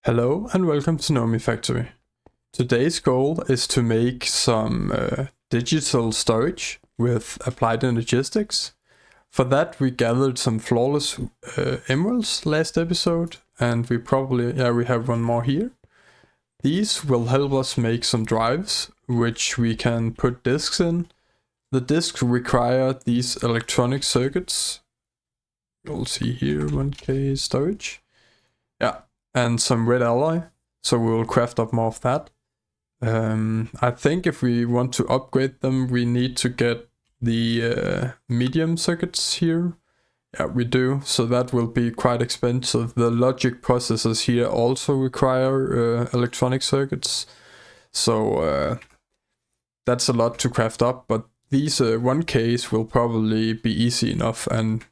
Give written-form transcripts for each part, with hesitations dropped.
Hello and welcome to Nomifactory. Today's goal is to make some digital storage with applied energistics. For that we gathered some flawless emeralds last episode, and we have one more here. These will help us make some drives which we can put disks in. The disks require these electronic circuits. You'll see here 1K storage. Yeah. And some red alloy, so we will craft up more of that. I think if we want to upgrade them, we need to get the medium circuits here. Yeah, we do, so that will be quite expensive. The logic processors here also require electronic circuits, so that's a lot to craft up, but these 1Ks will probably be easy enough, and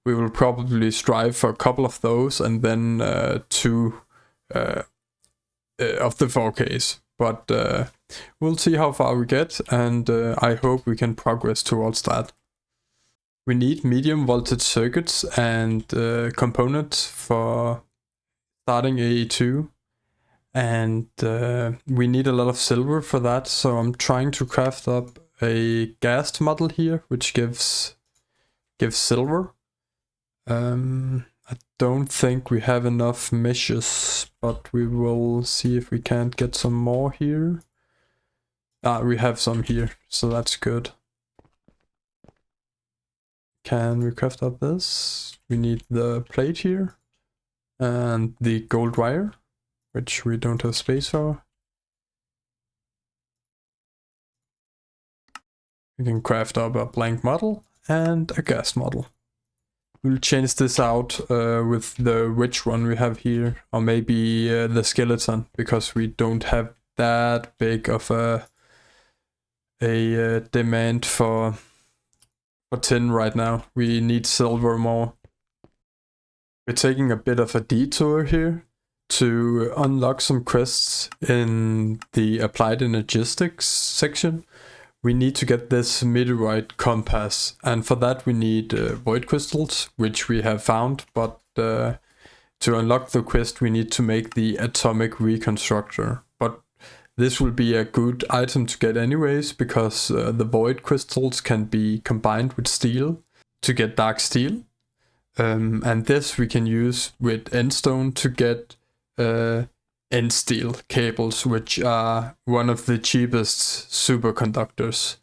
we will probably strive for a couple of those and then two of the 4Ks. But we'll see how far we get, and I hope we can progress towards that. We need medium voltage circuits and components for starting AE2. And we need a lot of silver for that, so I'm trying to craft up a gas model here, which gives silver. I don't think we have enough meshes, but we will see if we can't get some more here. We have some here, so that's good. Can we craft up this? We need the plate here and the gold wire, which we don't have space for. We can craft up a blank model and a gas model. We'll change this out with the witch one we have here, or maybe the skeleton, because we don't have that big of a demand for tin right now. We need silver more. We're taking a bit of a detour here to unlock some quests in the applied energistics section. We need to get this meteorite compass, and for that we need void crystals, which we have found, but to unlock the quest we need to make the atomic reconstructor. But this will be a good item to get anyways, because the void crystals can be combined with steel to get dark steel. And this we can use with endstone to get end steel cables, which are one of the cheapest superconductors.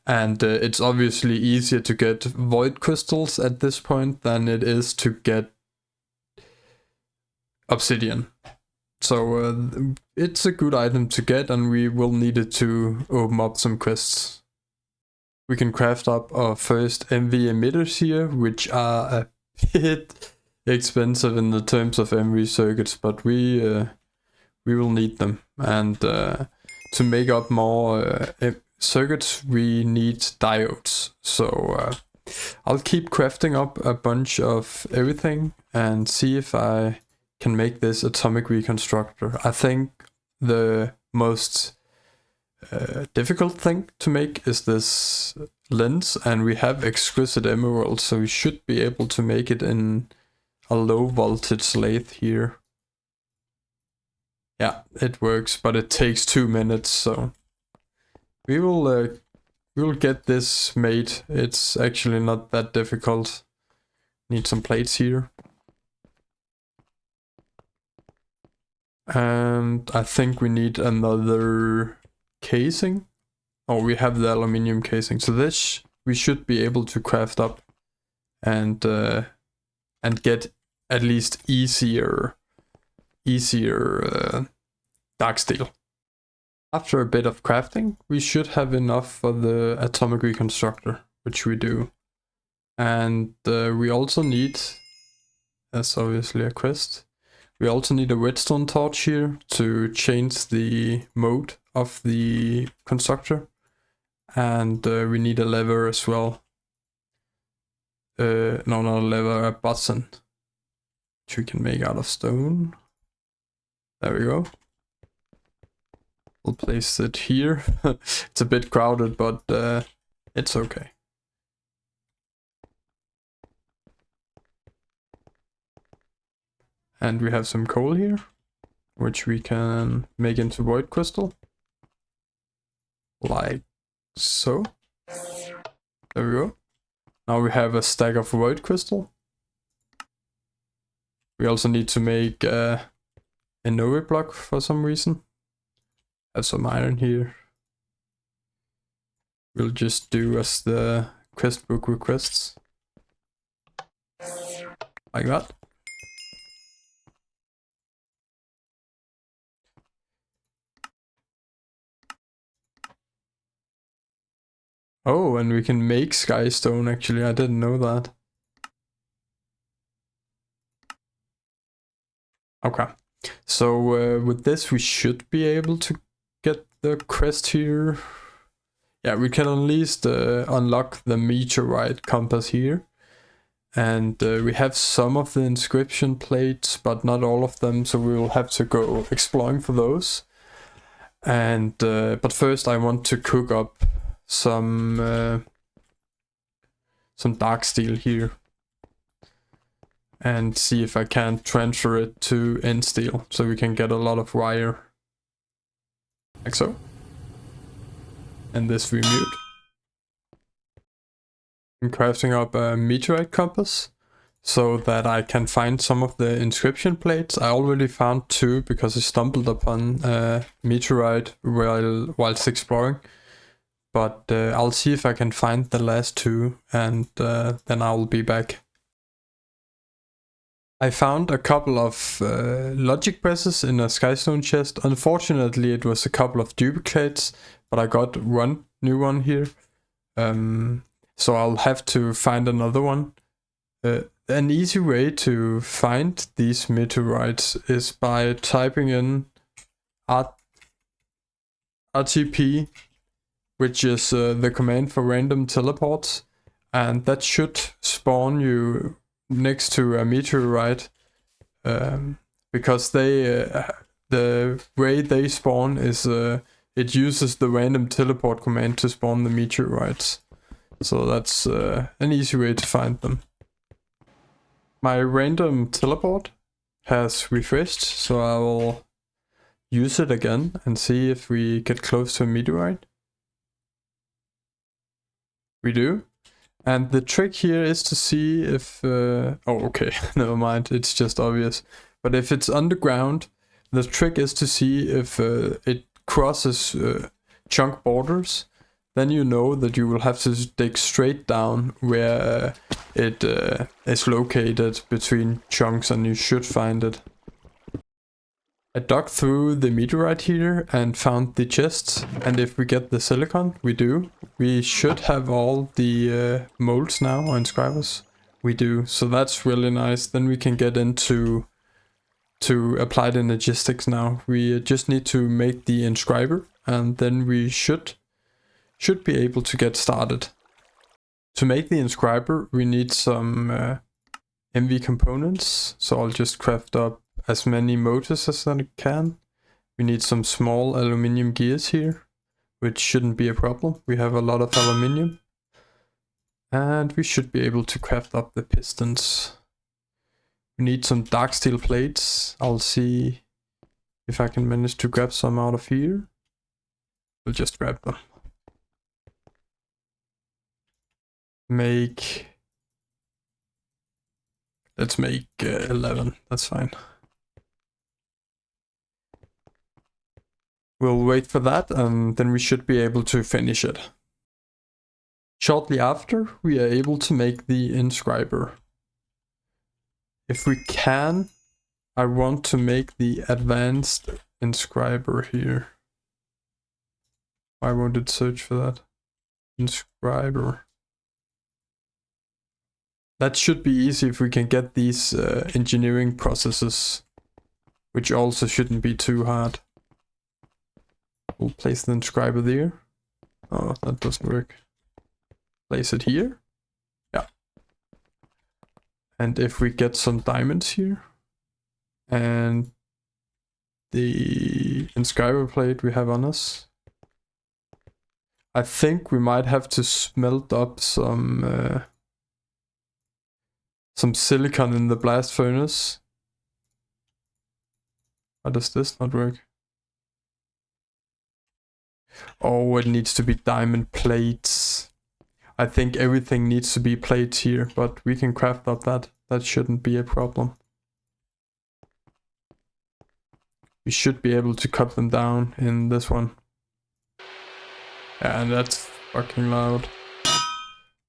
And it's obviously easier to get void crystals at this point than it is to get obsidian. So it's a good item to get, and we will need it to open up some quests. We can craft up our first MV emitters here, which are a bit expensive in the terms of MV circuits, but we will need them. And to make up more circuits we need diodes. So I'll keep crafting up a bunch of everything and see if I can make this atomic reconstructor. I think the most difficult thing to make is this lens, and we have exquisite emeralds, so we should be able to make it in a low voltage lathe here. Yeah, it works, but it takes 2 minutes, so we will get this made. It's actually not that difficult. Need some plates here. And I think we need another casing. Oh, we have the aluminium casing. So this we should be able to craft up and get at least easier dark steel. After a bit of crafting, we should have enough for the atomic reconstructor, which we do. And we also need, that's obviously a quest, we also need a redstone torch here to change the mode of the constructor. And we need a lever as well. No, not a lever, a button, which we can make out of stone. There we go. We'll place it here. It's a bit crowded, but it's okay. And we have some coal here. which we can make into void crystal. Like so. There we go. Now we have a stack of void crystal. We also need to make a Novi block for some reason. Have some iron here. We'll just do as the quest book requests. Like that. Oh, and we can make skystone actually, I didn't know that. Okay, so with this we should be able to get the crest here. Yeah, we can at least unlock the meteorite compass here. And we have some of the inscription plates, but not all of them, so we will have to go exploring for those. And but first I want to cook up some dark steel here and see if I can transfer it to end steel so we can get a lot of wire, like so. And this we mute. I'm crafting up a meteorite compass so that I can find some of the inscription plates. I already found 2 because I stumbled upon a meteorite whilst exploring. But I'll see if I can find the last 2 and then I'll be back. I found a couple of logic presses in a skystone chest. Unfortunately it was a couple of duplicates, but I got one new one here. So I'll have to find another one. An easy way to find these meteorites is by typing in RTP, which is the command for random teleports, and that should spawn you next to a meteorite, because the way they spawn is it uses the random teleport command to spawn the meteorites. So that's an easy way to find them. My random teleport has refreshed, so I will use it again and see if we get close to a meteorite. We do. And the trick here is to see if... oh, okay, never mind, it's just obvious. But if it's underground, the trick is to see if it crosses chunk borders. Then you know that you will have to dig straight down where it is located between chunks, and you should find it. I dug through the meteorite here and found the chests, and if we get the silicon, we do. We should have all the molds now, or inscribers. We do, so that's really nice. Then we can get into applied energistics now. We just need to make the inscriber, and then we should be able to get started. To make the inscriber, we need some MV components, so I'll just craft up as many motors as I can. We need some small aluminium gears here, which shouldn't be a problem. We have a lot of aluminium. And we should be able to craft up the pistons. We need some dark steel plates. I'll see if I can manage to grab some out of here. We'll just grab them. Let's make 11, that's fine. We'll wait for that and then we should be able to finish it. Shortly after, we are able to make the inscriber. If we can, I want to make the advanced inscriber here. Why won't it search for that? Inscriber. That should be easy if we can get these engineering processes, which also shouldn't be too hard. We'll place the inscriber there. Oh, that doesn't work. Place it here. Yeah. And if we get some diamonds here, and the inscriber plate we have on us, I think we might have to smelt up some silicon in the blast furnace. Why does this not work? Oh, it needs to be diamond plates. I think everything needs to be plates here, but we can craft up that. That shouldn't be a problem. We should be able to cut them down in this one. Yeah, and that's fucking loud.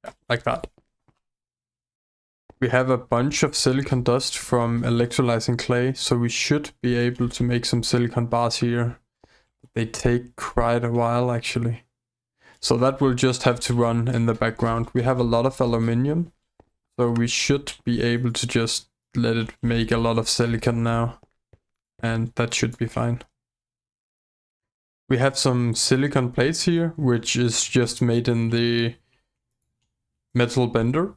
Yeah, like that. We have a bunch of silicon dust from electrolyzing clay, so we should be able to make some silicon bars here. They take quite a while actually. So that will just have to run in the background. We have a lot of aluminium, so we should be able to just let it make a lot of silicon now. And that should be fine. We have some silicon plates here, which is just made in the metal bender.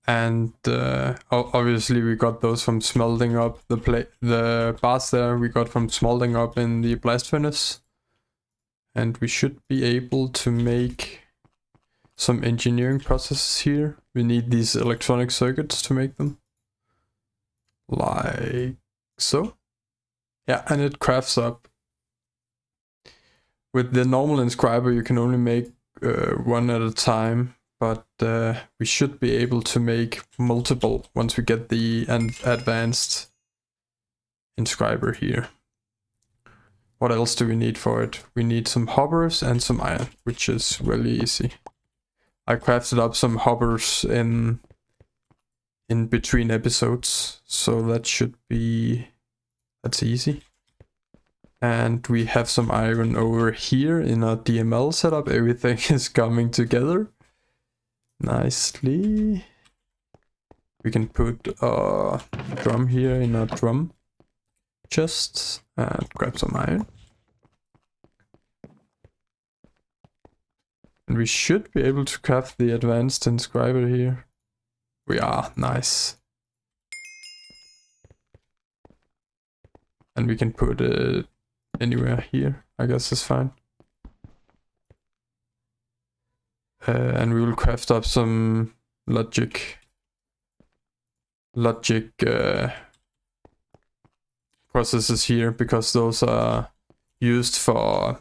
And obviously we got those from smelting up the bars there. We got from smelting up in the blast furnace. And we should be able to make some engineering processes here. We need these electronic circuits to make them. Like so. Yeah, and it crafts up. With the normal inscriber you can only make one at a time. But we should be able to make multiple once we get the advanced inscriber here. What else do we need for it? We need some hoppers and some iron, which is really easy. I crafted up some hoppers in between episodes, so that should be... that's easy. And we have some iron over here in our DML setup. Everything is coming together nicely. We can put a drum here in a drum chest and grab some iron. And we should be able to craft the advanced inscriber here. We are, nice. And we can put it anywhere here, I guess is fine. And we will craft up some logic processes here, because those are used for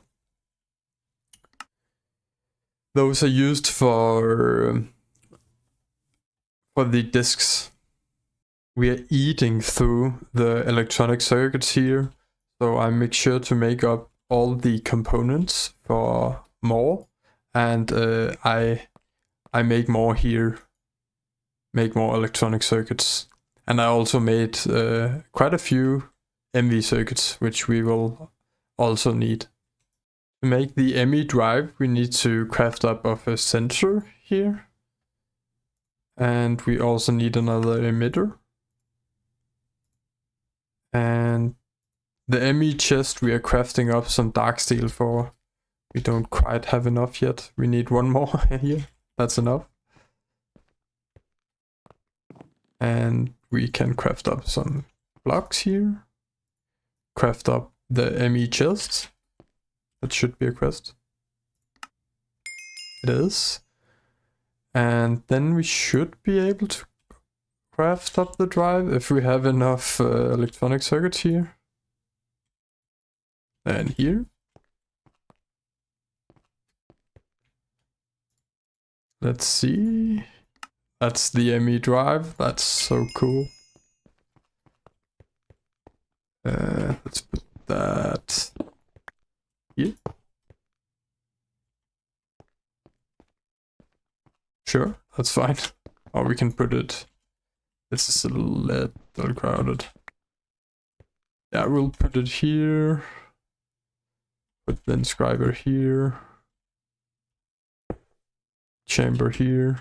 the disks. We are eating through the electronic circuits here, so I make sure to make up all the components for more. And I make more here, make more electronic circuits. And I also made quite a few MV circuits, which we will also need. To make the ME drive, we need to craft up of a sensor here. And we also need another emitter. And the ME chest we are crafting up some dark steel for. We don't quite have enough yet. We need one more here. That's enough. And we can craft up some blocks here. Craft up the ME chest. That should be a quest. It is. And then we should be able to craft up the drive if we have enough electronic circuits here. And here. Let's see. That's the ME drive. That's so cool. Let's put that here. Sure, that's fine. Or we can put it... this is a little crowded. Yeah, we'll put it here. Put the inscriber here. Chamber here.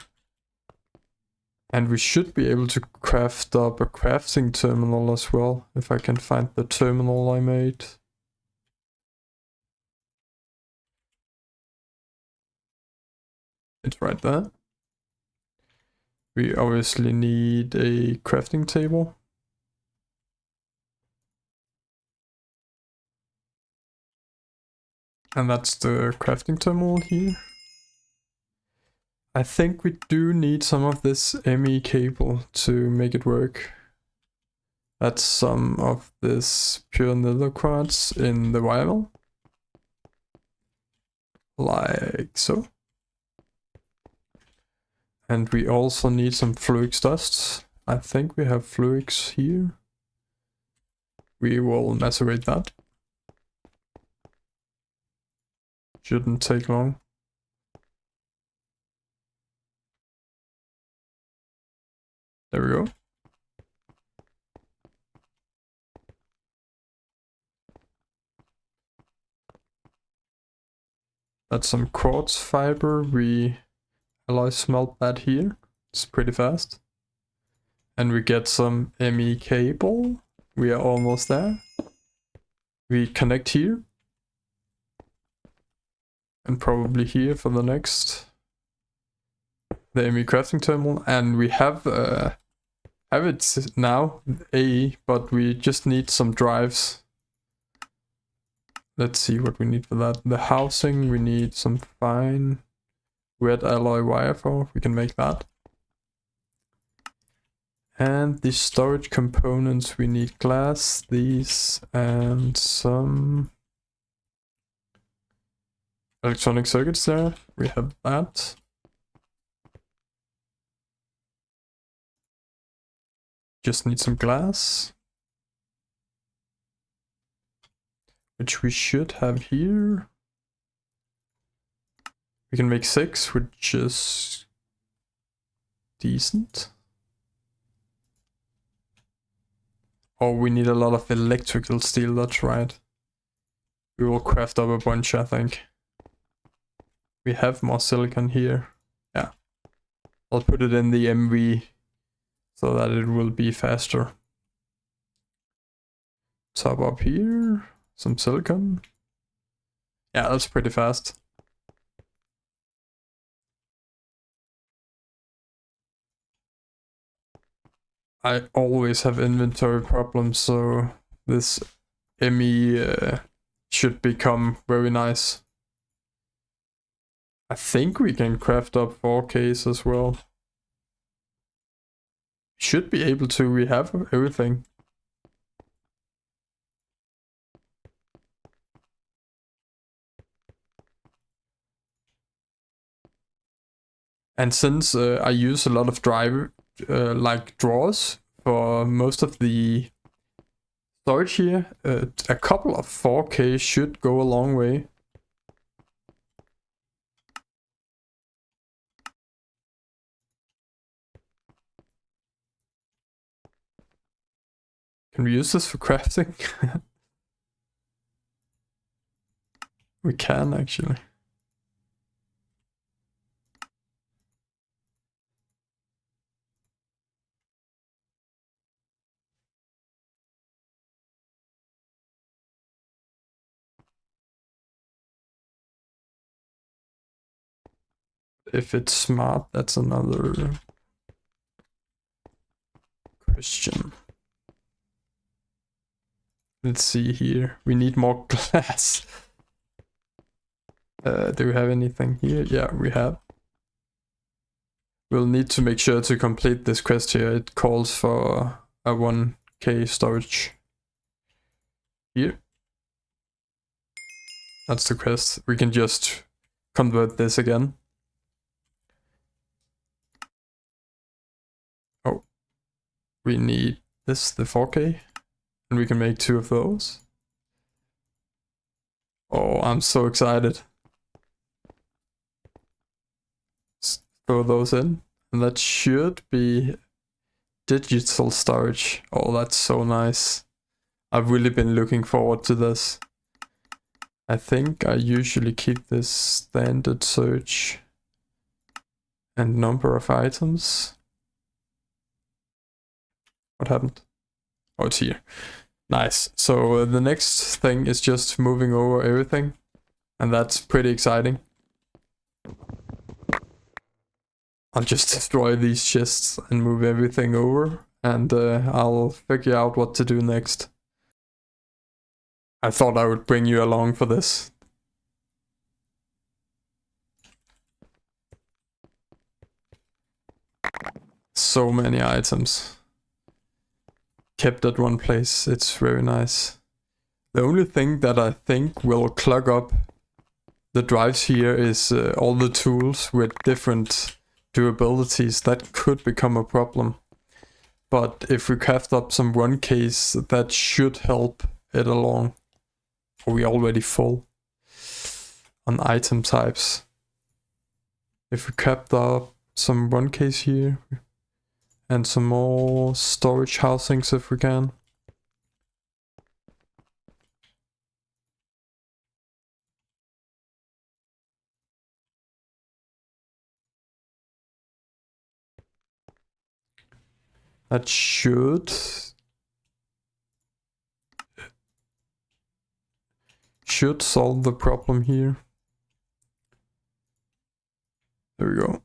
And we should be able to craft up a crafting terminal as well, if I can find the terminal I made. It's right there. We obviously need a crafting table. And that's the crafting terminal here. I think we do need some of this ME cable to make it work. That's some of this pure nether quartz in the rival. Like so. And we also need some fluix dust. I think we have fluix here. We will macerate that. Shouldn't take long. There we go. That's some quartz fiber. We alloy smelt that here. It's pretty fast. And we get some ME cable. We are almost there. We connect here. And probably here for the next. The ME crafting terminal. And we have it now, AE, but we just need some drives. Let's see what we need for that. The housing, we need some fine red alloy wire for. We can make that. And the storage components, we need glass, these, and some electronic circuits there. We have that. Just need some glass. Which we should have here. We can make 6, which is decent. Oh, we need a lot of electrical steel, that's right. We will craft up a bunch, I think. We have more silicon here. Yeah. I'll put it in the MV so that it will be faster. Top up here. Some silicon. Yeah, that's pretty fast. I always have inventory problems, so this ME should become very nice. I think we can craft up 4Ks as well. Should be able to, we have everything. And since I use a lot of like drawers for most of the storage here, a couple of 4K should go a long way. Can we use this for crafting? We can actually. If it's smart, that's another question. Let's see here. We need more glass. Do we have anything here? Yeah, we have. We'll need to make sure to complete this quest here. It calls for a 1K storage. Here. That's the quest. We can just convert this again. Oh. We need this, the 4K. And we can make 2 of those. Oh, I'm so excited. Let's throw those in. And that should be digital storage. Oh, that's so nice. I've really been looking forward to this. I think I usually keep this standard search and number of items. What happened? Oh, it's here. Nice. So the next thing is just moving over everything. And that's pretty exciting. I'll just destroy these chests and move everything over. And I'll figure out what to do next. I thought I would bring you along for this. So many items. kept at one place. It's very nice. The only thing that I think will clog up the drives here is all the tools with different durabilities. That could become a problem. But if we craft up some run case, that should help it along. Are we already full on item types? If we craft up some run case here and some more storage housings if we can. That should solve the problem here. There we go.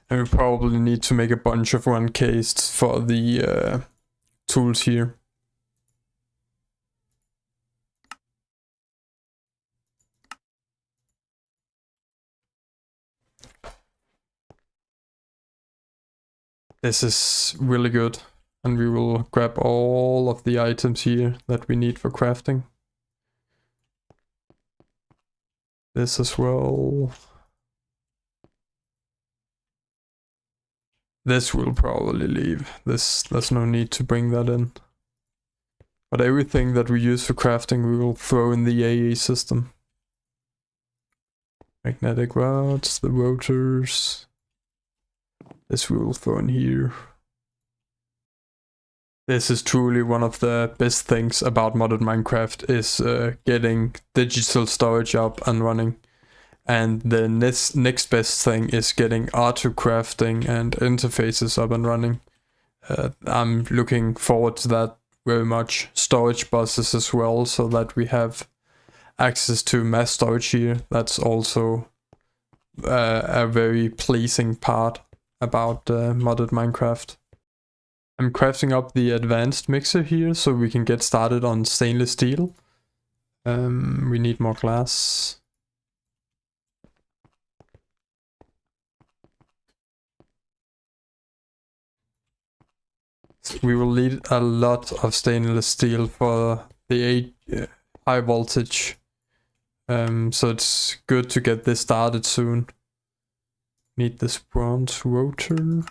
And we probably need to make a bunch of run cases for the tools here. This is really good. And we will grab all of the items here that we need for crafting. This as well. This will probably leave. There's no need to bring that in. But everything that we use for crafting we will throw in the AE system. Magnetic rods, the rotors. This we will throw in here. This is truly one of the best things about modded Minecraft is getting digital storage up and running. And the next best thing is getting auto crafting and interfaces up and running. I'm looking forward to that very much. Storage buses as well, so that we have access to mass storage here. That's also a very pleasing part about modded Minecraft. I'm crafting up the advanced mixer here so we can get started on stainless steel. We need more glass. We will need a lot of stainless steel for the high voltage. So it's good to get this started soon. Need this bronze rotor.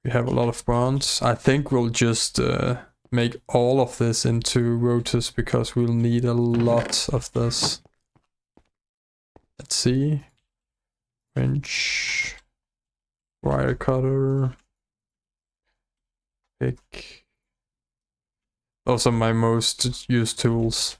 We have a lot of bronze. I think we'll just make all of this into rotors because we'll need a lot of this. Let's see. Wrench. Wire cutter. Pick. Those are my most used tools.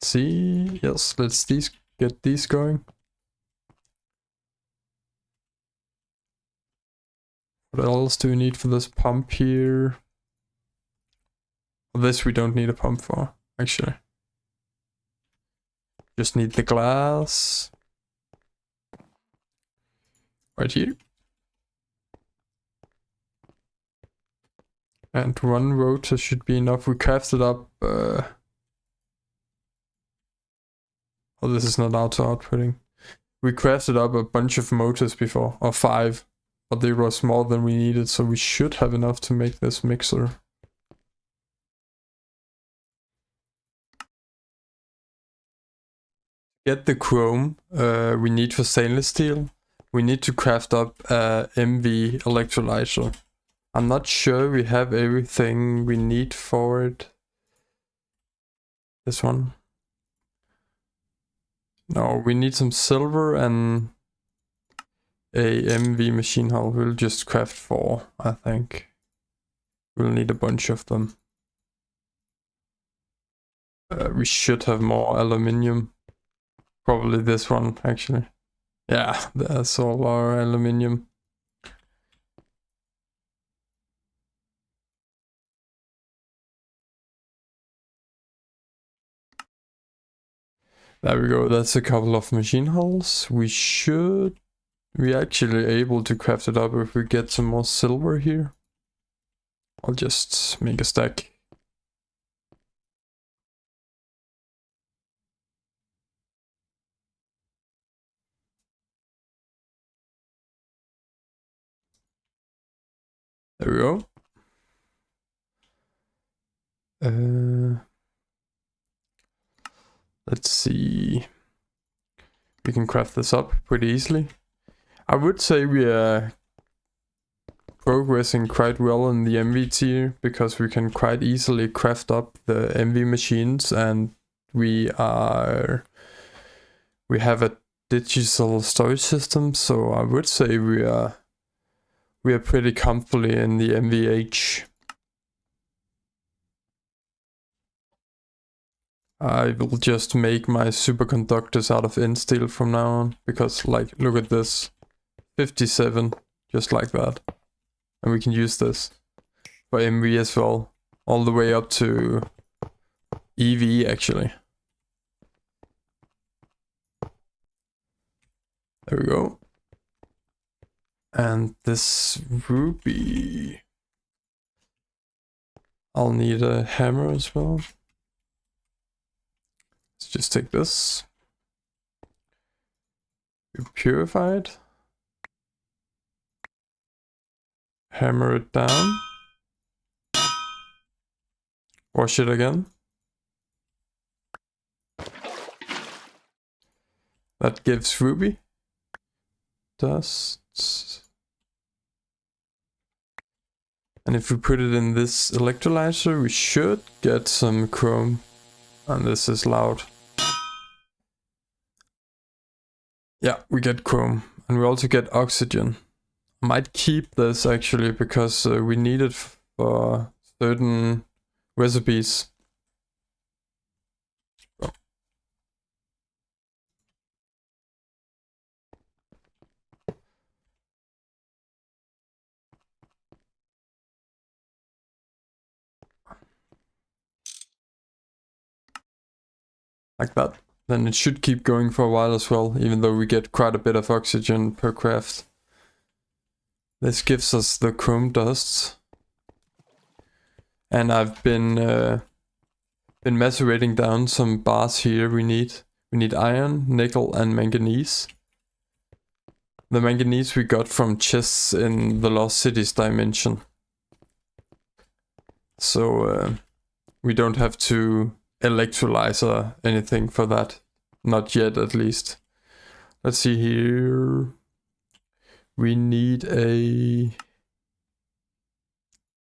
See, yes, let's get these going. What else do we need for this pump here? Well, this we don't need a pump for, actually. Just need the glass. Right here. And one rotor should be enough. We crafted up... Oh, this is not auto outputting. We crafted up a bunch of motors before, or 5. But they were more than we needed, so we should have enough to make this mixer. Get the chrome we need for stainless steel. We need to craft up a MV electrolyzer. I'm not sure we have everything we need for it. This one. No, we need some silver and a MV machine hull. We'll just craft 4, I think. We'll need a bunch of them. We should have more aluminium. Probably this one, actually. Yeah, that's all our aluminium. There we go, that's a couple of machine hulls. We should We're actually able to craft it up if we get some more silver here. I'll just make a stack. There we go. Let's see. We can craft this up pretty easily. I would say we are progressing quite well in the MV tier because we can quite easily craft up the MV machines, and we have a digital storage system, so I would say we are pretty comfortably in the MVH. I will just make my superconductors out of N-steel from now on, because like, look at this, 57, just like that. And we can use this for MV as well, all the way up to EV actually. There we go. And this ruby, I'll need a hammer as well. Let's just take this. Purify it. Hammer it down. Wash it again. That gives ruby. Dust. And if we put it in this electrolyzer, we should get some chrome. And this is loud. Yeah, we get chrome. And we also get oxygen. I might keep this actually because we need it for certain recipes. Oh. Like that. Then it should keep going for a while as well, even though we get quite a bit of oxygen per craft. This gives us the chrome dusts. And I've been macerating down some bars here we need. We need iron, nickel and manganese. The manganese we got from chests in the Lost Cities dimension. So we don't have to electrolyze or anything for that. Not yet, at least. Let's see here. We need a...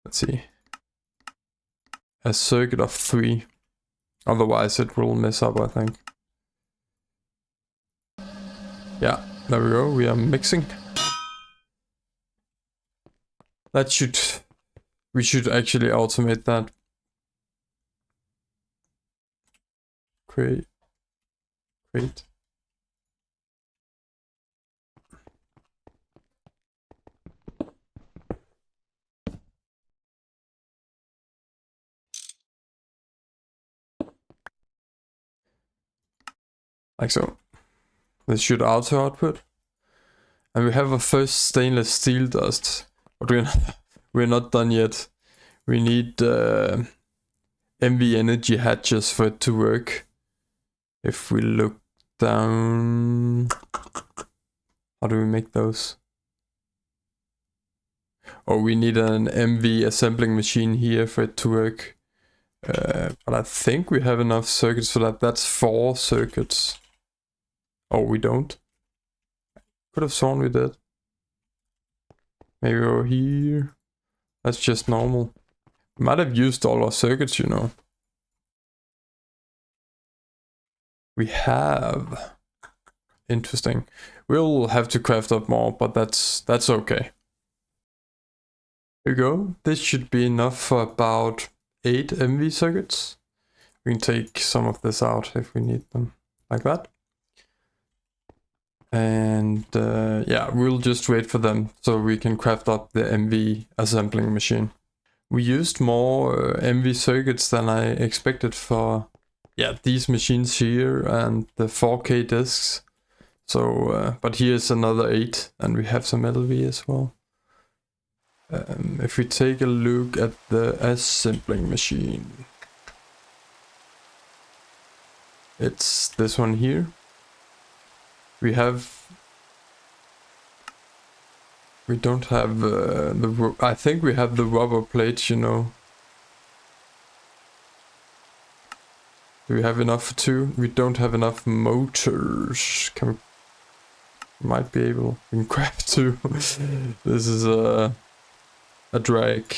Let's see. A circuit of 3. Otherwise it will mess up, I think. Yeah, there we go. We are mixing. That should... We should actually automate that. Create. Like so. This should auto output. And we have a first stainless steel dust. But we're not done yet. We need MV energy hatches for it to work. If we look down... How do we make those? Oh, we need an MV assembling machine here for it to work. But I think we have enough circuits for that. That's 4 circuits. Oh, we don't. Could have sworn we did. Maybe over here. That's just normal. We might have used all our circuits, you know. We have. Interesting. We'll have to craft up more, but that's okay. Here we go. This should be enough for about 8 MV circuits. We can take some of this out if we need them. Like that. And yeah, we'll just wait for them so we can craft up the MV assembling machine. We used more MV circuits than I expected for these machines here and the 4K discs. So, but here's another 8, and we have some LV as well. If we take a look at the assembling machine, it's this one here. We don't have I think we have the rubber plates, you know. Do we have enough for 2? We don't have enough motors. Might be able. We can grab 2. This is a drag.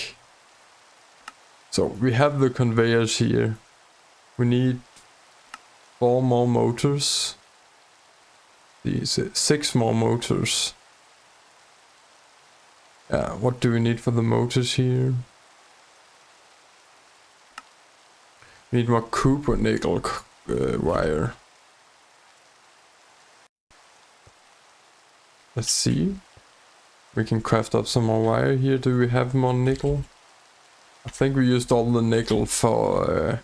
So we have the conveyors here. We need 4 more motors. These 6 more motors. Yeah, what do we need for the motors here? We need more copper nickel wire. Let's see. We can craft up some more wire here. Do we have more nickel? I think we used all the nickel for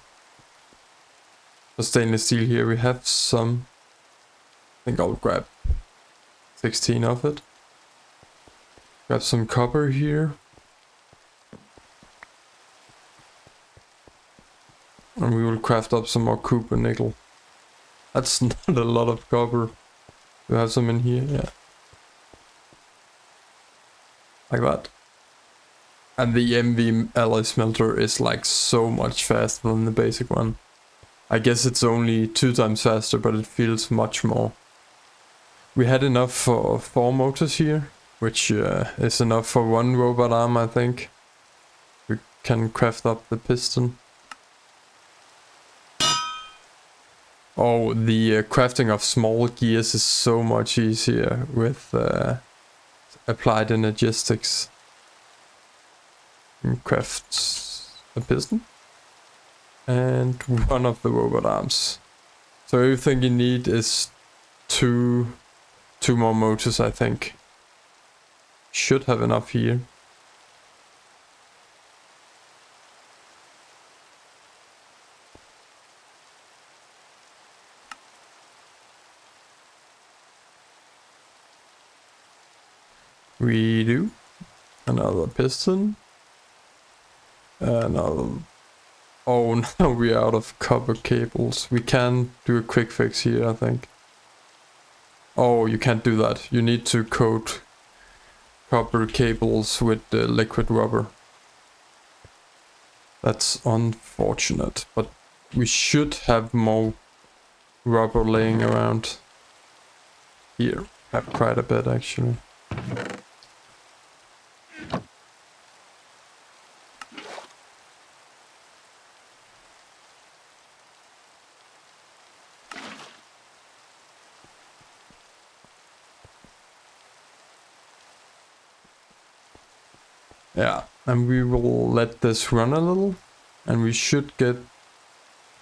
stainless steel here. We have some. I think I'll grab 16 of it. Grab some copper here. And we will craft up some more copper nickel. That's not a lot of copper. Do we have some in here? Yeah. Like that. And the MV alloy smelter is like so much faster than the basic one. I guess it's only 2 times faster, but it feels much more. We had enough for 4 motors here, which is enough for 1 robot arm, I think. We can craft up the piston. Oh, the crafting of small gears is so much easier with applied energistics. Craft a piston and 1 of the robot arms. So everything you need is 2 more motors, I think. Should have enough here. We do. Another piston. Another. Oh, now we're out of copper cables. We can do a quick fix here, I think. Oh, you can't do that. You need to coat copper cables with liquid rubber. That's unfortunate, but we should have more rubber laying around. Here, have quite a bit actually. Yeah, and we will let this run a little, and we should get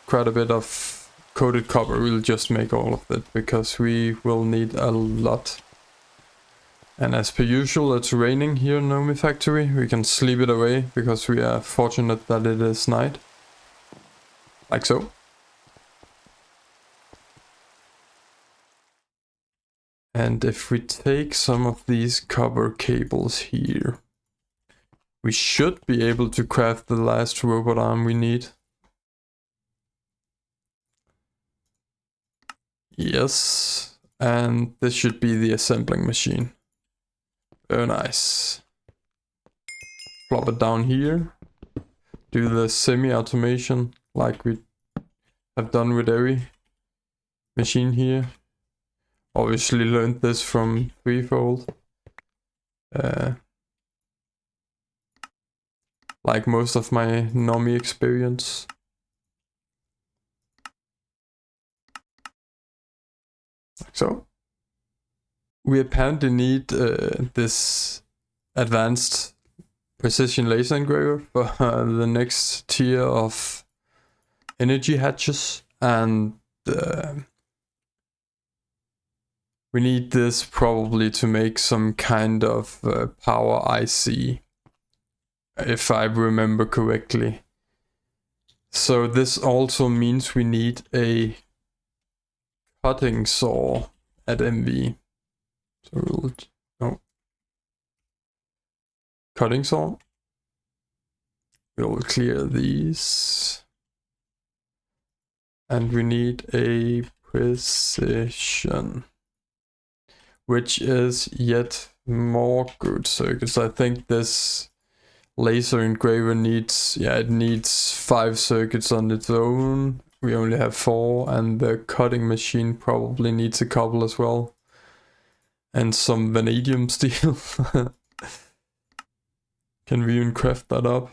quite a bit of coated copper. We'll just make all of it, because we will need a lot. And as per usual, it's raining here in Nomifactory. We can sleep it away, because we are fortunate that it is night. Like so. And if we take some of these copper cables here, we should be able to craft the last robot arm we need. Yes, and this should be the assembling machine. Very nice. Plop it down here. Do the semi-automation like we have done with every machine here. Obviously learned this from Threefold. Like most of my Nomi experience. Like so. We apparently need this advanced precision laser engraver for the next tier of energy hatches, and we need this probably to make some kind of power IC, if I remember correctly. So this also means we need a cutting saw at MV. So we'll, no. Cutting saw. We'll clear these. And we need a precision, which is yet more good circuits. I think this laser engraver needs, yeah, it needs 5 circuits on its own. We only have 4, and the cutting machine probably needs a couple as well. And some vanadium steel. Can we even craft that up?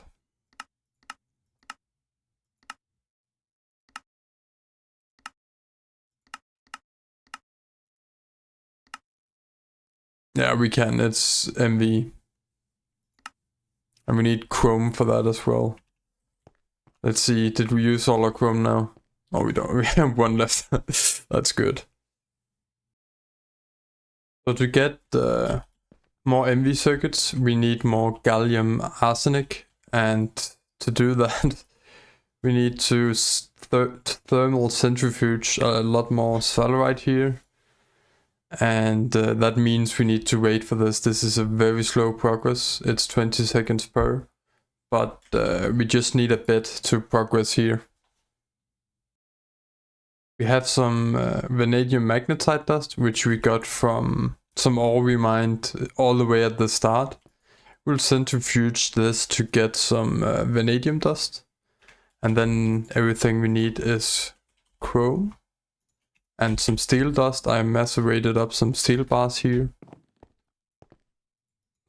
Yeah, we can. It's MV. And we need chrome for that as well. Let's see, did we use all our chrome now? Oh, we don't. We have 1 left. That's good. So to get more MV circuits, we need more gallium arsenic. And to do that, we need to thermal centrifuge a lot more sphalerite here. And that means we need to wait for this. This is a very slow progress. It's 20 seconds per. But we just need a bit to progress here. We have some vanadium magnetite dust, which we got from some ore we mined all the way at the start. We'll centrifuge this to get some vanadium dust. And then everything we need is chrome. And some steel dust. I macerated up some steel bars here.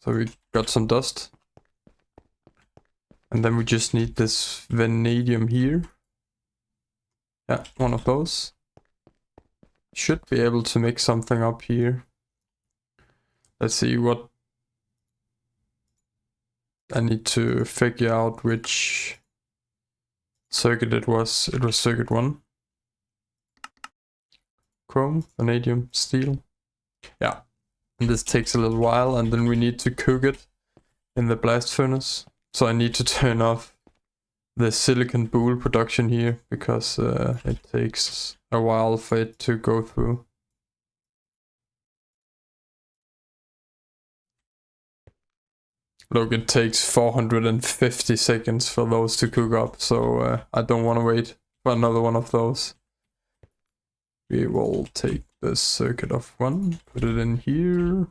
So we got some dust. And then we just need this vanadium here. Yeah, 1 of those. Should be able to make something up here. Let's see what... I need to figure out which circuit it was. It was circuit 1. Chrome, vanadium, steel. Yeah, and this takes a little while, and then we need to cook it in the blast furnace. So I need to turn off the silicon boule production here, because it takes a while for it to go through. Look, it takes 450 seconds for those to cook up, so I don't want to wait for another one of those. We will take this circuit of 1, put it in here.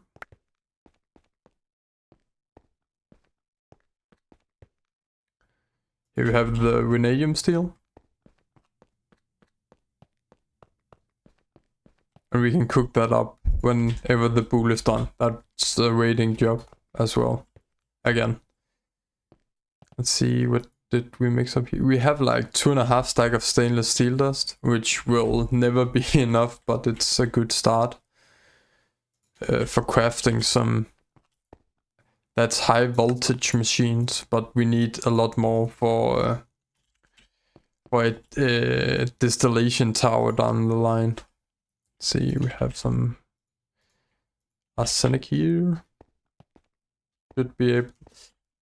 Here we have the vanadium steel. And we can cook that up whenever the boule is done. That's a waiting job as well. Again. Let's see, what did we mix up here? We have like 2.5 stack of stainless steel dust, which will never be enough, but it's a good start for crafting some. That's high voltage machines, but we need a lot more for a distillation tower down the line. Let's see, we have some arsenic here. Should be able.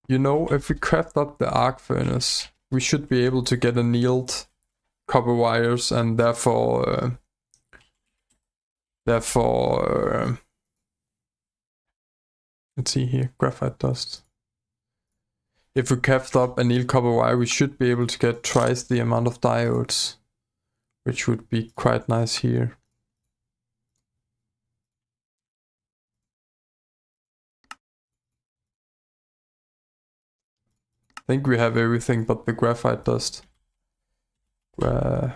You know, if we craft up the arc furnace, we should be able to get annealed copper wires, and therefore let's see here, graphite dust. If we craft up annealed copper wire, we should be able to get twice the amount of diodes, which would be quite nice here. I think we have everything but the graphite dust. I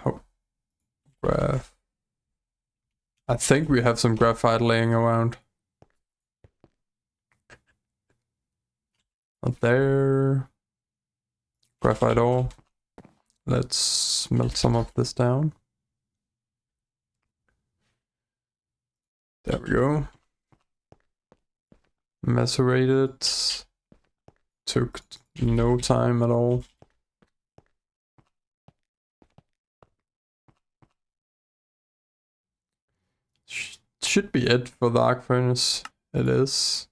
think we have some graphite laying around. Not there. Graphite ore. Let's melt some of this down. There we go. Macerated. Took no time at all. Should be it for the arc furnace. It is.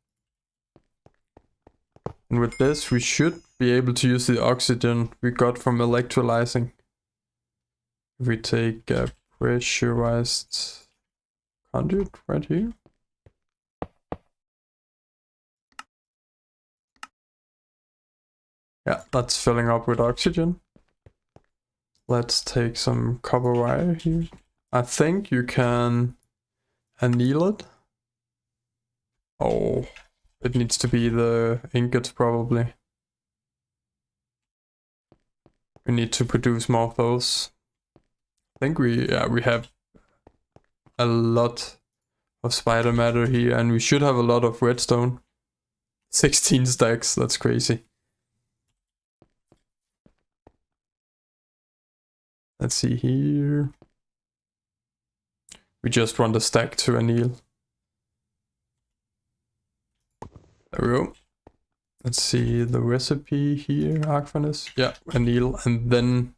And with this we should be able to use the oxygen we got from electrolyzing. If we take a pressurized 100 right here. Yeah, that's filling up with oxygen. Let's take some copper wire here. I think you can anneal it. Oh, it needs to be the ingots probably. We need to produce more of those. I think we have a lot of spider matter here, and we should have a lot of redstone. 16 stacks, that's crazy. Let's see here. We just want a stack to anneal. There we go. Let's see the recipe here, arc furnace. Yeah, anneal, and then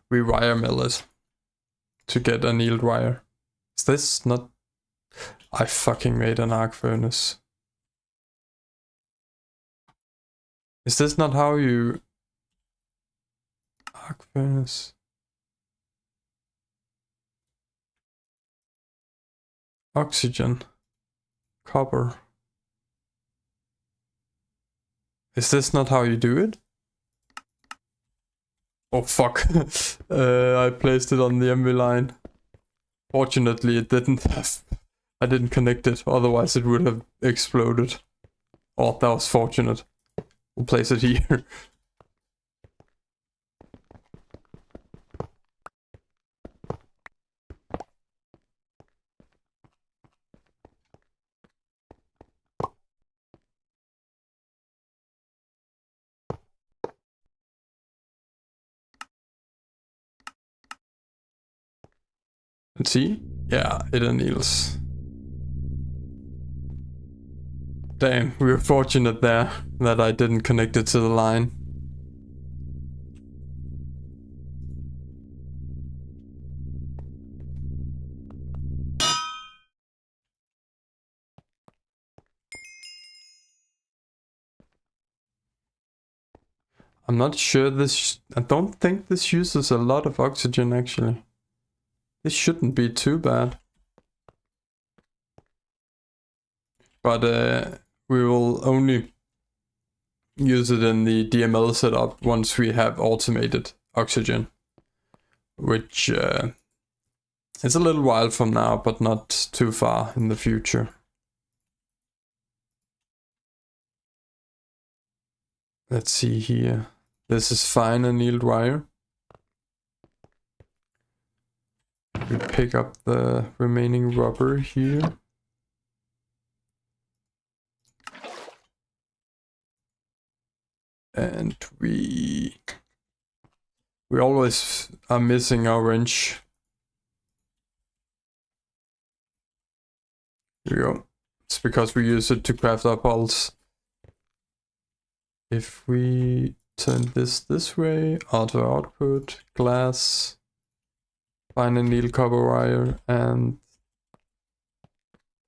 we wire mill it to get annealed wire. Is this not... I fucking made an arc furnace. Is this not how you... Arc furnace... Oxygen. Copper. Is this not how you do it? Oh fuck. I placed it on the MV line. Fortunately it didn't have... I didn't connect it, otherwise it would have exploded. Oh, that was fortunate. We'll place it here. Let's see. Yeah, it anneals. Damn, we were fortunate there that I didn't connect it to the line. I'm not sure this... I don't think this uses a lot of oxygen actually. This shouldn't be too bad. But we will only use it in the DML setup once we have automated oxygen. Which is a little while from now, but not too far in the future. Let's see here. This is fine annealed wire. We pick up the remaining rubber here. And we always are missing our wrench. Here we go. It's because we use it to craft our pulse. If we turn this way, auto output, glass, fine annealed copper wire, and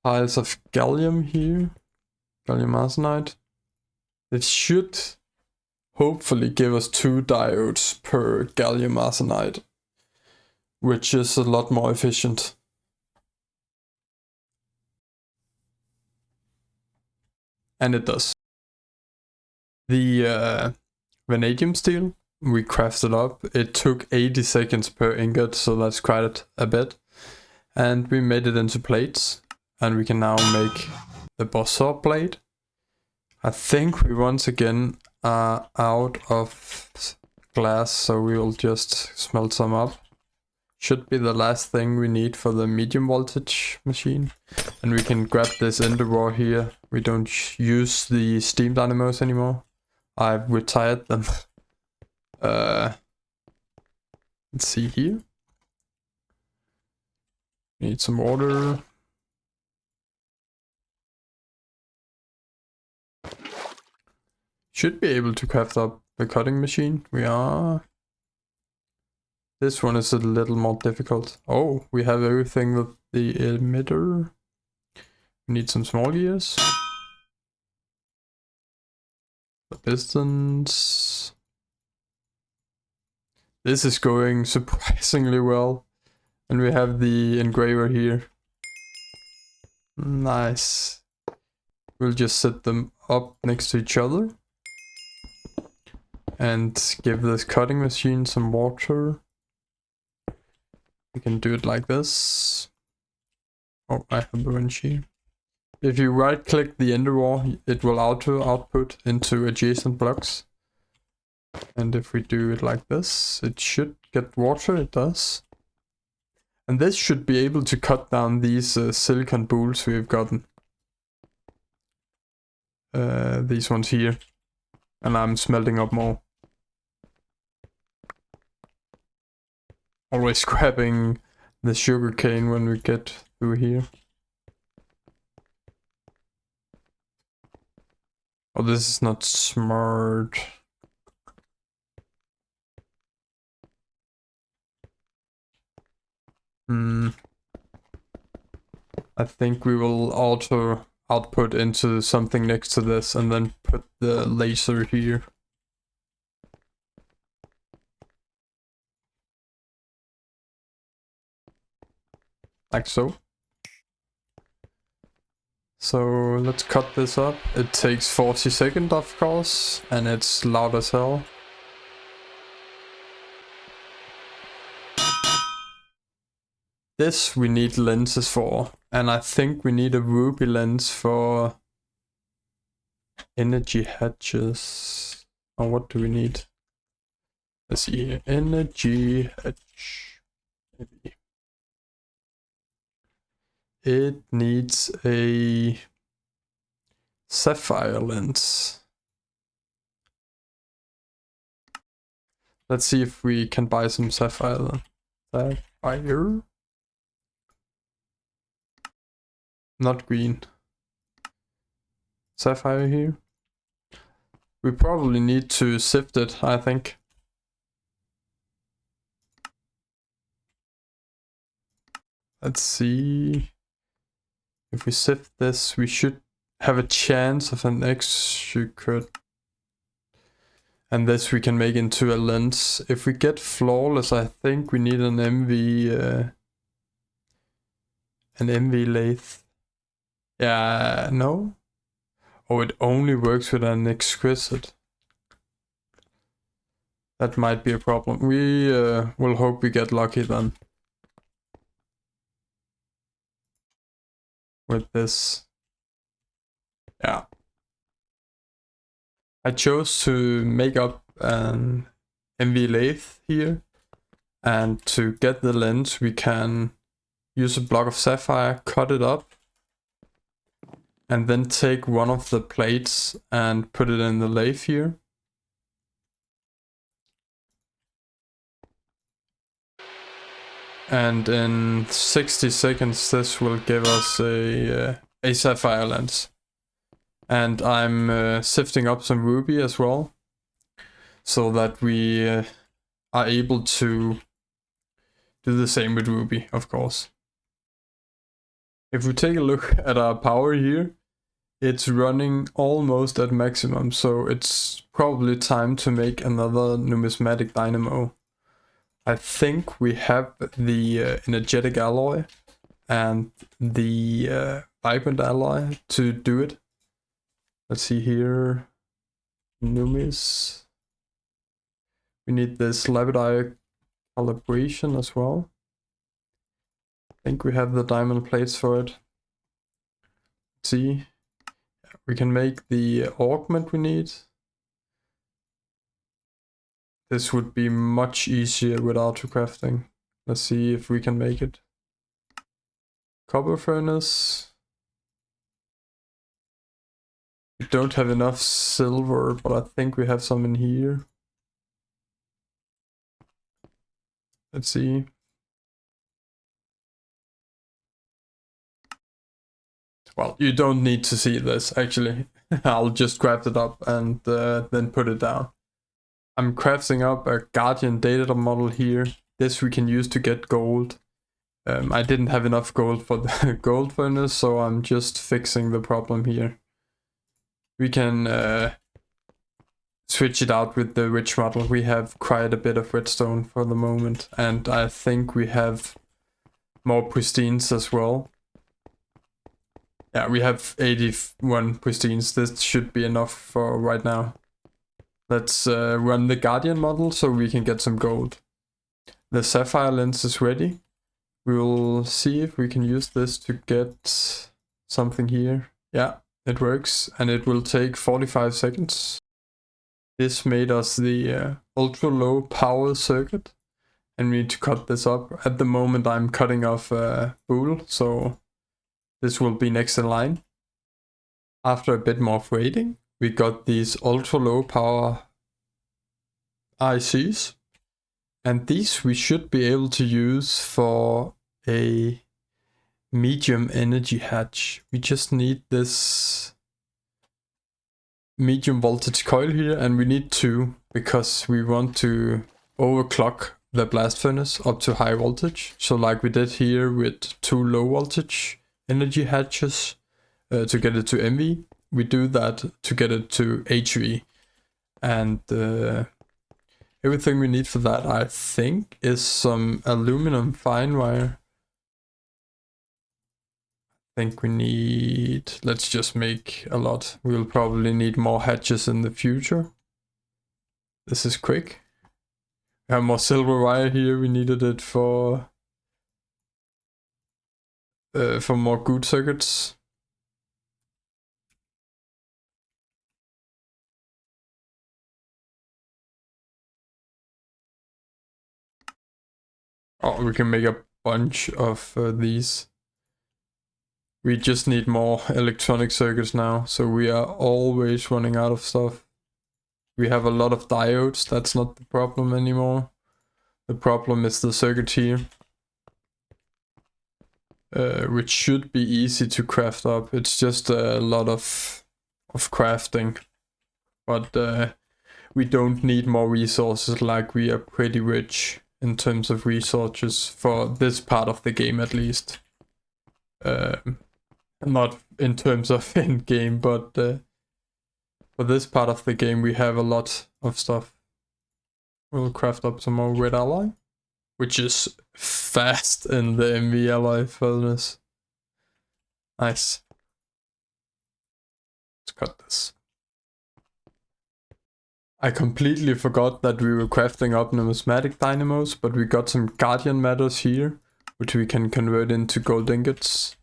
piles of gallium here, gallium arsenide. It should hopefully give us 2 diodes per gallium arsenide, which is a lot more efficient. And it does. The vanadium steel we crafted up. It took 80 seconds per ingot, so that's quite a bit. And we made it into plates, and we can now make the boss saw blade. I think we once again are out of glass, so we will just smelt some up. Should be the last thing we need for the medium voltage machine. And we can grab this ender ore here. We don't use the steam dynamos anymore. I've retired them. Let's see here. Need some water. Should be able to craft up the cutting machine. We are. This one is a little more difficult. Oh, we have everything with the emitter. We need some small gears. The pistons. This is going surprisingly well. And we have the engraver here. Nice. We'll just set them up next to each other. And give this cutting machine some water. We can do it like this. Oh, I have a wrench here. If you right click the ender wall, it will auto output into adjacent blocks. And if we do it like this, it should get water, it does. And this should be able to cut down these silicon boules we've gotten. These ones here. And I'm smelting up more. Always grabbing the sugar cane when we get through here. Oh, this is not smart. I think we will auto output into something next to this and then put the laser here. Like so. So let's cut this up. It takes 40 seconds of course, and it's loud as hell. This we need lenses for, and I think we need a ruby lens for energy hatches. Or what do we need? Let's see here. Energy hatch. Maybe. It needs a sapphire lens. Let's see if we can buy some sapphire. Sapphire? Not green. Sapphire here. We probably need to sift it, I think. Let's see. If we sift this, we should have a chance of an extra. And this we can make into a lens. If we get flawless, I think we need an MV lathe. Yeah, no? Oh, it only works with an exquisite. That might be a problem. We will hope we get lucky then. With this. Yeah. I chose to make up an MV lathe here. And to get the lens, we can use a block of sapphire, cut it up. And then take one of the plates and put it in the lathe here. And in 60 seconds this will give us a sapphire lens. And I'm sifting up some ruby as well, so that we are able to do the same with ruby, of course. If we take a look at our power here, it's running almost at maximum, so it's probably time to make another numismatic dynamo. I think we have the energetic alloy and the vibrant alloy to do it. Let's see here. Numis. We need this labradite calibration as well. I think we have the diamond plates for it. Let's see. We can make the augment we need. This would be much easier with auto crafting. Let's see if we can make it. Copper furnace. We don't have enough silver, but I think we have some in here. Let's see. Well, you don't need to see this, actually. I'll just craft it up and then put it down. I'm crafting up a Guardian data model here. This we can use to get gold. I didn't have enough gold for the gold furnace, so I'm just fixing the problem here. We can switch it out with the rich model. We have quite a bit of redstone for the moment, and I think we have more pristines as well. Yeah, we have 81 pristines. This should be enough for right now. Let's run the Guardian model so we can get some gold. The Sapphire lens is ready. We will see if we can use this to get something here. Yeah, it works, and it will take 45 seconds. This made us the ultra low power circuit, and we need to cut this up. At the moment I'm cutting off a bool, so this will be next in line. After a bit more waiting, we got these ultra low power ICs, and these we should be able to use for a medium energy hatch. We just need this medium voltage coil here, and we need two because we want to overclock the blast furnace up to high voltage. So like we did here with 2 low voltage energy hatches to get it to MV, we do that to get it to HV. And everything we need for that, I think, is some aluminum fine wire. I think we need, let's just make a lot. We'll probably need more hatches in the future. This is quick. We have more silver wire here. We needed it for more good circuits. Oh, we can make a bunch of these. We just need more electronic circuits now, so we are always running out of stuff. We have a lot of diodes, that's not the problem anymore. The problem is the circuit here, which should be easy to craft up. It's just a lot of crafting, but we don't need more resources. Like, we are pretty rich in terms of resources for this part of the game at least. Not in terms of end game, but for this part of the game we have a lot of stuff. We'll craft up some more red alloy, which is fast in the MV alloy furnace. Nice. Let's cut this. I completely forgot that we were crafting up numismatic dynamos, but we got some guardian matters here, which we can convert into gold ingots.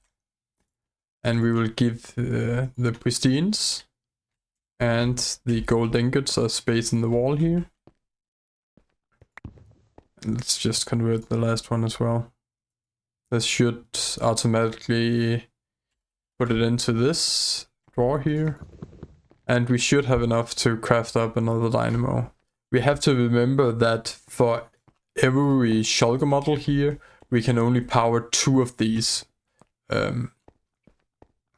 And we will give the pristines and the gold ingots a space in the wall here. And let's just convert the last one as well. This should automatically put it into this drawer here. And we should have enough to craft up another dynamo. We have to remember that for every shulker model here, we can only power 2 of these.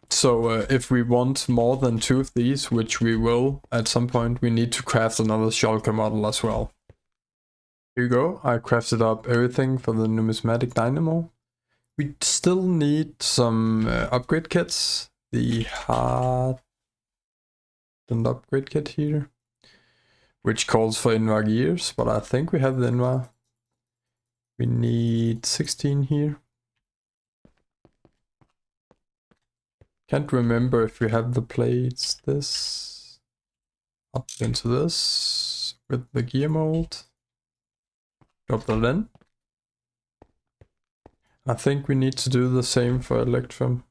So if we want more than 2 of these, which we will at some point, we need to craft another shulker model as well. Here you go, I crafted up everything for the numismatic dynamo. We still need some upgrade kits. The hardened upgrade kit here, which calls for Invar gears, but I think we have the Invar. We need 16 here. Can't remember if we have the plates. This up into this with the gear mold. Drop that in. I think we need to do the same for Electrum.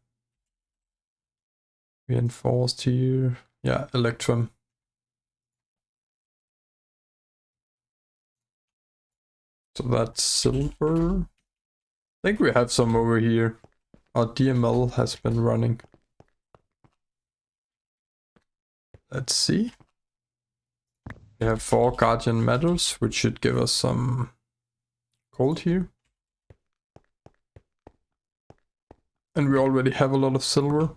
Reinforced here. Yeah, Electrum. So that's silver. I think we have some over here. Our DML has been running. Let's see. We have 4 guardian metals, which should give us some gold here. And we already have a lot of silver.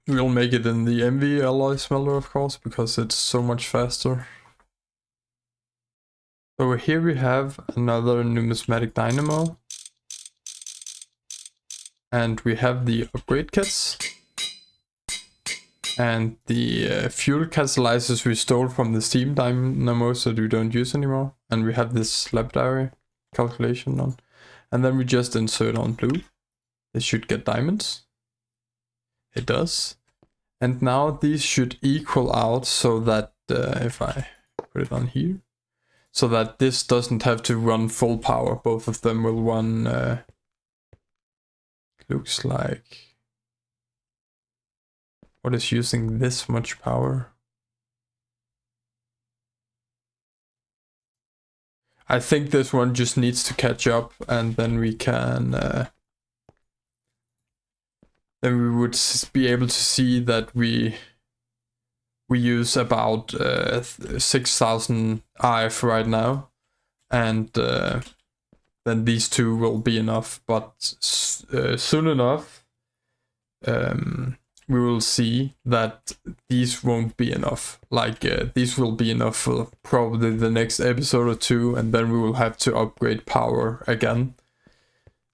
We'll make it in the MV alloy smelter, of course, because it's so much faster. So here we have another numismatic dynamo. And we have the upgrade kits. And the fuel catalyzers we stole from the steam dynamos that we don't use anymore. And we have this lapidary. calculation on. And then we just insert on blue. This should get diamonds. It does. And now these should equal out so that if I put it on here, so that this doesn't have to run full power. Both of them will run, looks like, what is using this much power? I think this one just needs to catch up, and then we can, then we would be able to see that we use about 6,000 RF right now, and then these two will be enough. But soon enough, we will see that these won't be enough. Like these will be enough for probably the next episode or two, and then we will have to upgrade power again.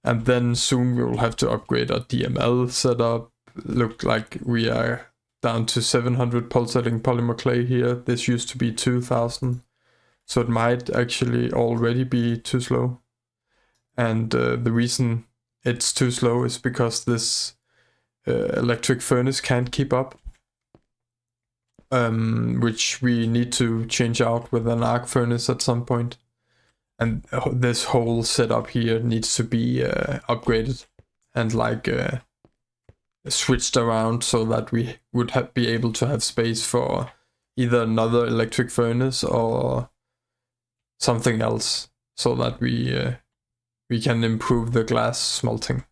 And then soon we will have to upgrade our DML setup. Look like we are down to 700 pulsating polymer clay here. This used to be 2000. So it might actually already be too slow. And the reason it's too slow is because this electric furnace can't keep up. Which we need to change out with an arc furnace at some point. And this whole setup here needs to be upgraded and like switched around so that we would be able to have space for either another electric furnace or something else, so that we can improve the glass smelting.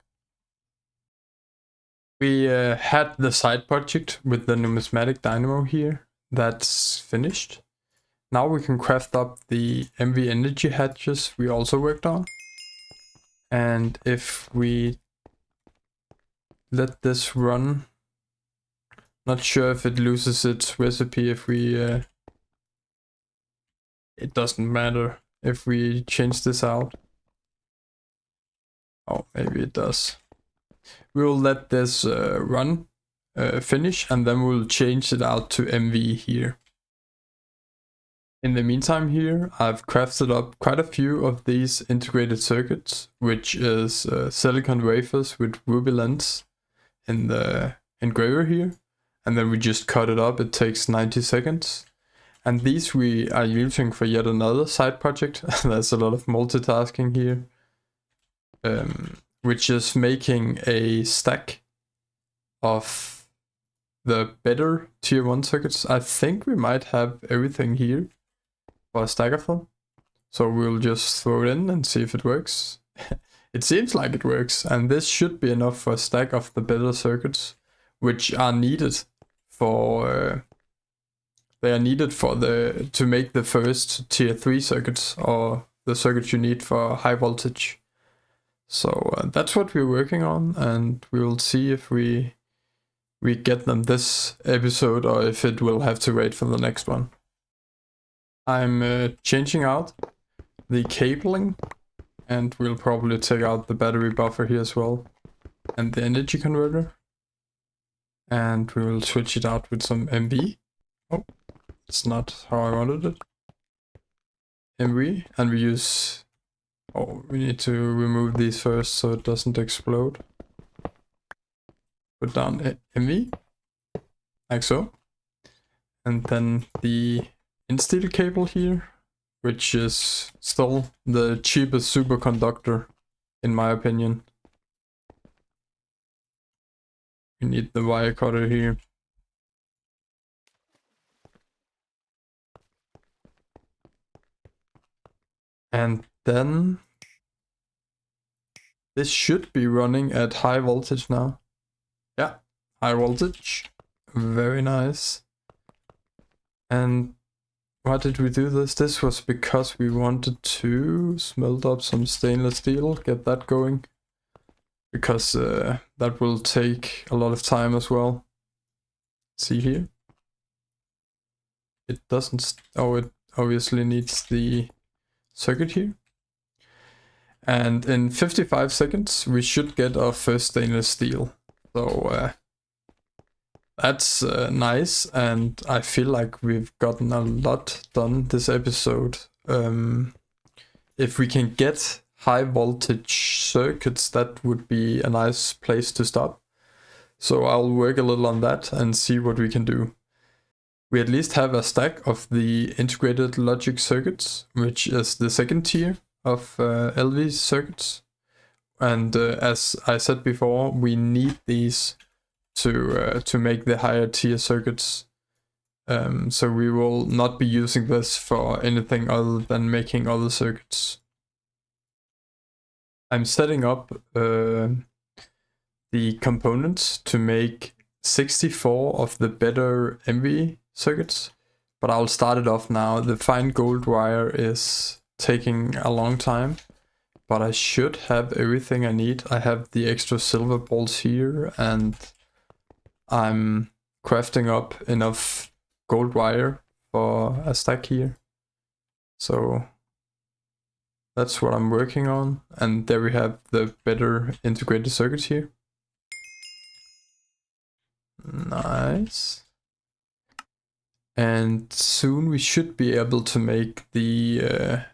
We had the side project with the numismatic dynamo here. That's finished. Now we can craft up the MV energy hatches we also worked on. And if we let this run, not sure if it loses its recipe if we, it doesn't matter if we change this out. Oh, maybe it does. We will let this run, finish, and then we'll change it out to MV here. In the meantime here, I've crafted up quite a few of these integrated circuits, which is silicon wafers with ruby lens in the engraver here. And then we just cut it up, it takes 90 seconds. And these we are using for yet another side project. There's a lot of multitasking here. Which is making a stack of the better tier 1 circuits. I think we might have everything here for a stack of them. So we'll just throw it in and see if it works. It seems like it works, and this should be enough for a stack of the better circuits, which are needed for they are needed for to make the first tier 3 circuits, or the circuits you need for high voltage. So that's what we're working on, and we will see if we get them this episode or if it will have to wait for the next one. I'm changing out the cabling, and we'll probably take out the battery buffer here as well, and the energy converter. And we will switch it out with some MV. Oh, it's not how I wanted it. MV, and we use... Oh, we need to remove these first so it doesn't explode. Put down MV, like so. And then the in-steel cable here, which is still the cheapest superconductor, in my opinion. We need the wire cutter here. And then this should be running at high voltage now. Yeah, high voltage. Very nice. And why did we do this? This was because we wanted to smelt up some stainless steel, get that going. Because that will take a lot of time as well. See here? It doesn't... Oh, it obviously needs the circuit here. And in 55 seconds, we should get our first stainless steel. So that's nice, and I feel like we've gotten a lot done this episode. if we can get high voltage circuits, that would be a nice place to stop. So I'll work a little on that and see what we can do. We at least have a stack of the integrated logic circuits, which is the second tier of LV circuits. And as I said before, we need these to make the higher tier circuits. So we will not be using this for anything other than making other circuits. I'm setting up the components to make 64 of the better MV circuits, but I'll start it off now. The fine gold wire is taking a long time, but I should have everything I need. I have the extra silver balls here, and I'm crafting up enough gold wire for a stack here. So that's what I'm working on, and there we have the better integrated circuits here. Nice. And soon we should be able to make the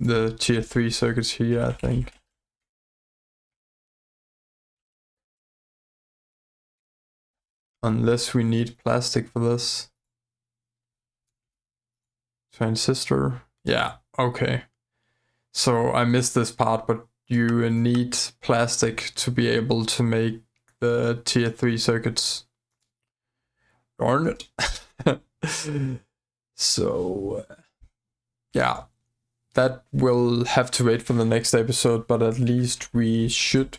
tier 3 circuits here, I think. Unless we need plastic for this. Transistor. Yeah, okay. So I missed this part, but you need plastic to be able to make the tier 3 circuits. Darn it. So, yeah, that will have to wait for the next episode, but at least we should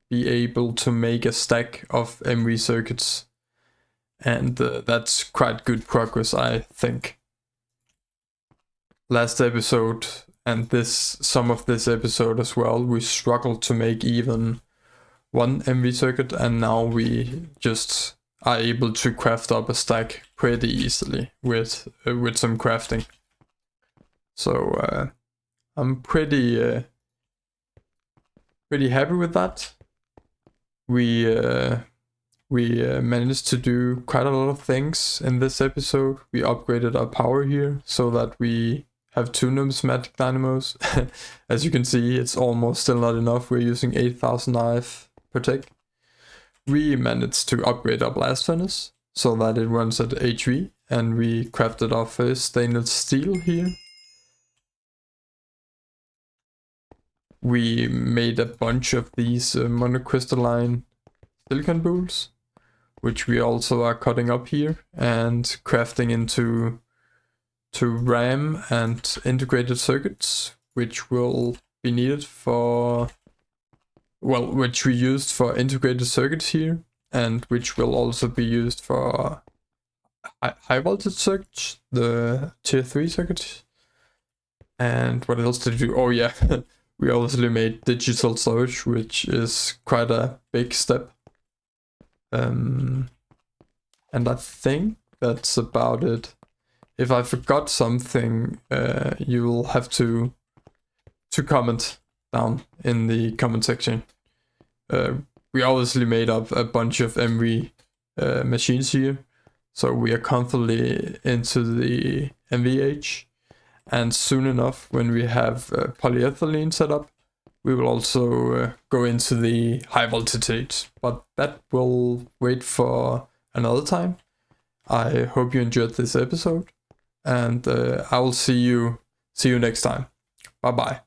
be able to make a stack of MV circuits. And that's quite good progress, I think. Last episode and some of this episode as well, we struggled to make even one MV circuit, and now we just are able to craft up a stack pretty easily with some crafting. So I'm pretty happy with that. We managed to do quite a lot of things in this episode. We upgraded our power here so that we have 2 numismatic dynamos. As you can see, it's almost still not enough. We're using 8000 IF per tick. We managed to upgrade our blast furnace so that it runs at HV, and we crafted our first stainless steel here. We made a bunch of these monocrystalline silicon boules, which we also are cutting up here and crafting into RAM and integrated circuits, which will be needed for, well, which we used for integrated circuits here, and which will also be used for high voltage circuits, the tier 3 circuits. And what else did we do? Oh yeah, we obviously made digital storage, which is quite a big step. And I think that's about it. If I forgot something, you will have to comment down in the comment section. We obviously made up a bunch of MV machines here, so we are comfortably into the MVH. And soon enough, when we have polyethylene set up, we will also go into the high voltage, but that will wait for another time. I hope you enjoyed this episode, and I will see you next time. Bye bye.